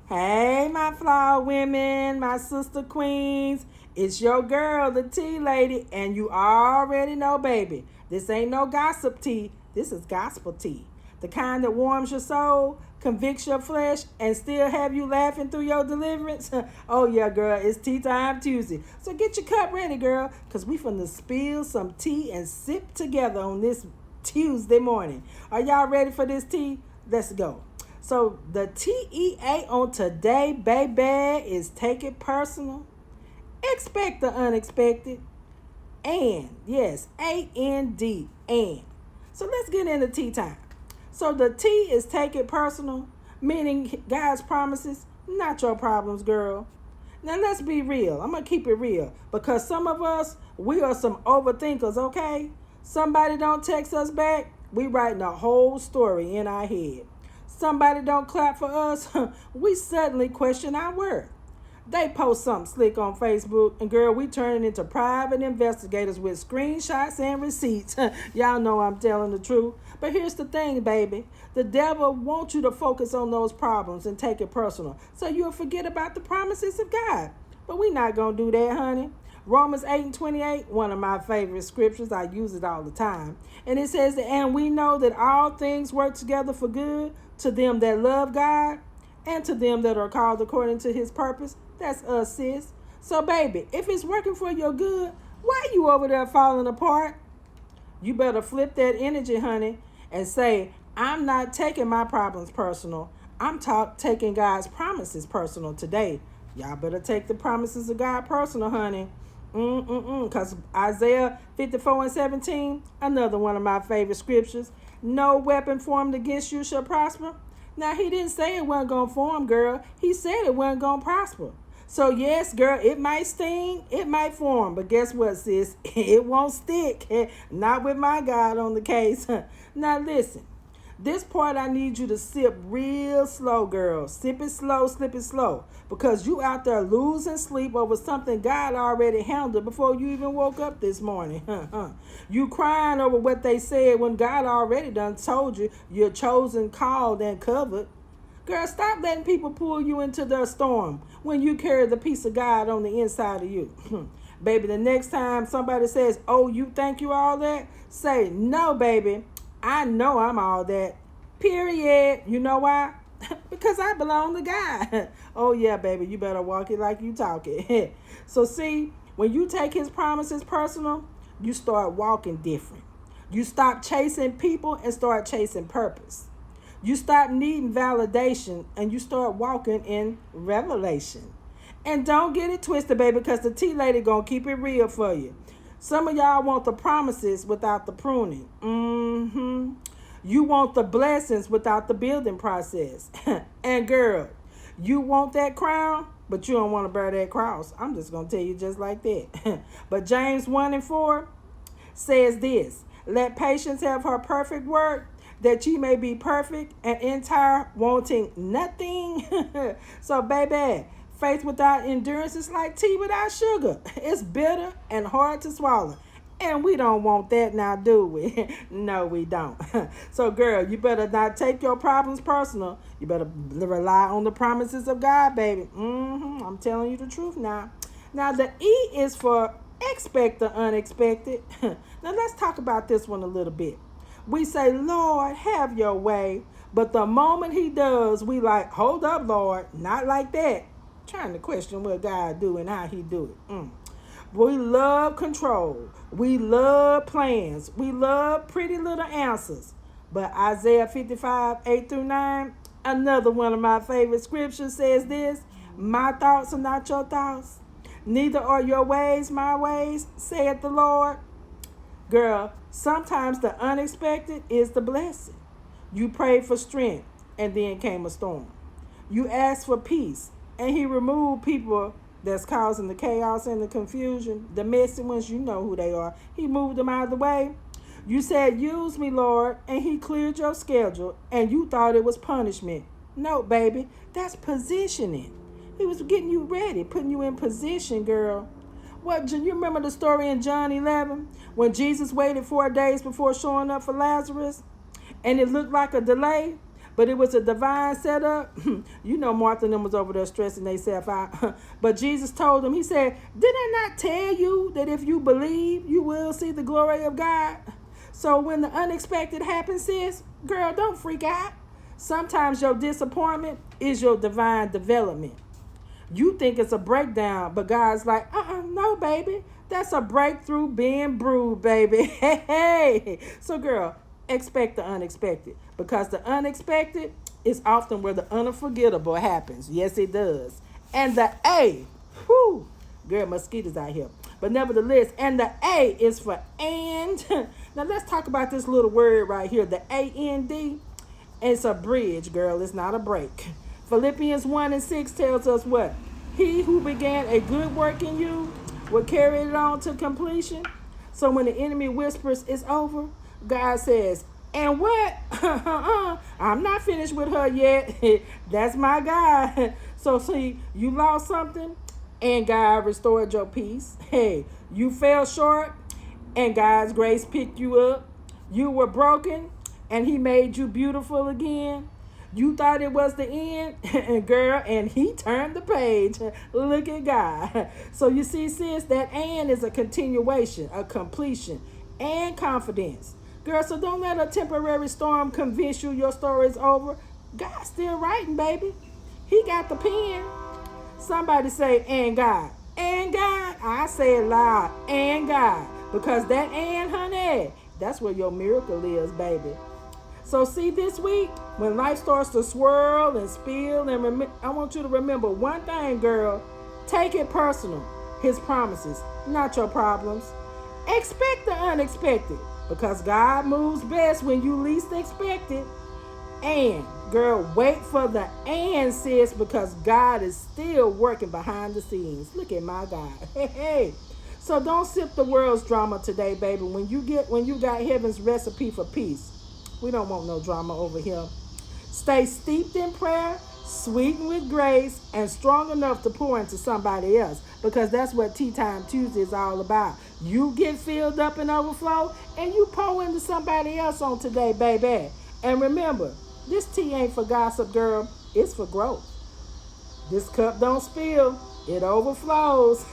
Hey, my flower women, my sister queens. It's your girl, the tea lady, and you already know, baby. This ain't no gossip tea. This is gospel tea. The kind that warms your soul, convicts your flesh, and still have you laughing through your deliverance. Oh yeah, girl, it's tea time Tuesday. So get your cup ready, girl, because we finna spill some tea and sip together on this Tuesday morning. Are y'all ready for this tea? Let's go. So the TEA on today, baby, is take it personal, expect the unexpected, and yes, AND, and. So let's get into tea time. So the T is take it personal, meaning God's promises, not your problems, girl. Now let's be real. I'm gonna keep it real because some of us, we are some overthinkers, okay? Somebody don't text us back, we writing a whole story in our head. Somebody don't clap for us, we suddenly question our worth. They post something slick on Facebook, and girl, we turn it into private investigators with screenshots and receipts. Y'all know I'm telling the truth. But here's the thing, baby. The devil wants you to focus on those problems and take it personal, so you'll forget about the promises of God. But we not going to do that, honey. Romans 8 and 28, one of my favorite scriptures. I use it all the time. And it says, and we know that all things work together for good to them that love God and to them that are called according to his purpose. That's us, sis. So, baby, if it's working for your good, why you over there falling apart? You better flip that energy, honey, and say, I'm not taking my problems personal. I'm taking God's promises personal today. Y'all better take the promises of God personal, honey. Because Isaiah 54 and 17, another one of my favorite scriptures. No weapon formed against you shall prosper. Now, he didn't say it wasn't going to form, girl. He said it wasn't going to prosper. So, yes, girl, it might sting, it might form, but guess what, sis? It won't stick. Not with my God on the case. Now, listen. This part I need you to sip real slow, girl. Sip it slow, slip it slow. Because you out there losing sleep over something God already handled before you even woke up this morning. You crying over what they said when God already done told you you're chosen, called, and covered. Girl, stop letting people pull you into their storm when you carry the peace of God on the inside of you. Baby, the next time somebody says, oh, you think you all that? Say, no, baby. I know I'm all that. Period. You know why? Because I belong to God. Oh, yeah, baby. You better walk it like you talk it. So, see, when you take his promises personal, you start walking different. You stop chasing people and start chasing purpose. You stop needing validation and you start walking in revelation. And don't get it twisted, baby, because the tea lady gonna keep it real for you. Some of y'all want the promises without the pruning. You want the blessings without the building process. And girl, you want that crown, but you don't want to bear that cross. I'm just gonna tell you just like that. But James 1 and 4 says this: let patience have her perfect work, that ye may be perfect and entire, wanting nothing. So, baby, faith without endurance is like tea without sugar. It's bitter and hard to swallow. And we don't want that now, do we? No, we don't. So, girl, you better not take your problems personal. You better rely on the promises of God, baby. I'm telling you the truth now. Now, the E is for expect the unexpected. Now, let's talk about this one a little bit. We say, Lord, have your way. But the moment he does, we like, hold up, Lord. Not like that. Trying to question what God do and how he do it. We love control. We love plans. We love pretty little answers. But Isaiah 55, 8 through 9, another one of my favorite scriptures says this: my thoughts are not your thoughts, neither are your ways my ways, saith the Lord. Girl, sometimes the unexpected is the blessing. You prayed for strength, and then came a storm. You asked for peace, and he removed people that's causing the chaos and the confusion. The messy ones, you know who they are. He moved them out of the way. You said, use me, Lord, and he cleared your schedule, and you thought it was punishment. No, baby, that's positioning. He was getting you ready, putting you in position, girl. What, you remember the story in John 11 when Jesus waited 4 days before showing up for Lazarus? And it looked like a delay. But it was a divine setup. You know, Martha and them was over there stressing themselves out. But Jesus told them, he said, did I not tell you that if you believe, you will see the glory of God? So when the unexpected happens, sis, girl, don't freak out. Sometimes your disappointment is your divine development. You think it's a breakdown, but God's like, no, baby. That's a breakthrough being brewed, baby. Hey. So, girl, expect the unexpected, because the unexpected is often where the unforgettable happens. Yes, it does. And the A, whew, girl, mosquitoes out here. But nevertheless, and the A is for and. Now, let's talk about this little word right here, the A-N-D. It's a bridge, girl. It's not a break. Philippians 1:6 tells us what? He who began a good work in you will carry it on to completion. So when the enemy whispers it's over, God says, and what? I'm not finished with her yet. That's my God. So see, you lost something and God restored your peace. Hey, you fell short and God's grace picked you up. You were broken and he made you beautiful again. You thought it was the end, girl, and he turned the page. Look at God. So you see, sis, that and is a continuation, a completion, and confidence. Girl, so don't let a temporary storm convince you your story's over. God's still writing, baby. He got the pen. Somebody say, and God. And God. I say it loud, and God. Because that and, honey, that's where your miracle is, baby. So see, this week, when life starts to swirl and spill, and I want you to remember one thing, girl. Take it personal. His promises, not your problems. Expect the unexpected, because God moves best when you least expect it. And, girl, wait for the and, sis, because God is still working behind the scenes. Look at my God. Hey. So don't sip the world's drama today, baby. When you got heaven's recipe for peace. We don't want no drama over here. Stay steeped in prayer, sweetened with grace, and strong enough to pour into somebody else, because that's what Tea Time Tuesday is all about. You get filled up and overflow, and you pour into somebody else on today, baby. And remember, this tea ain't for gossip, girl. It's for growth. This cup don't spill. It overflows.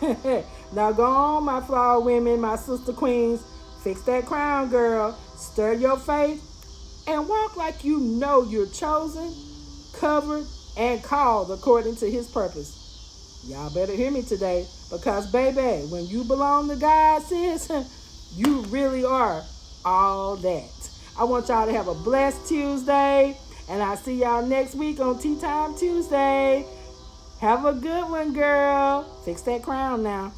Now go on, my flower women, my sister queens. Fix that crown, girl. Stir your faith. And walk like you know you're chosen, covered, and called according to his purpose. Y'all better hear me today, because, baby, when you belong to God, sis, you really are all that. I want y'all to have a blessed Tuesday, and I'll see y'all next week on Tea Time Tuesday. Have a good one, girl. Fix that crown now.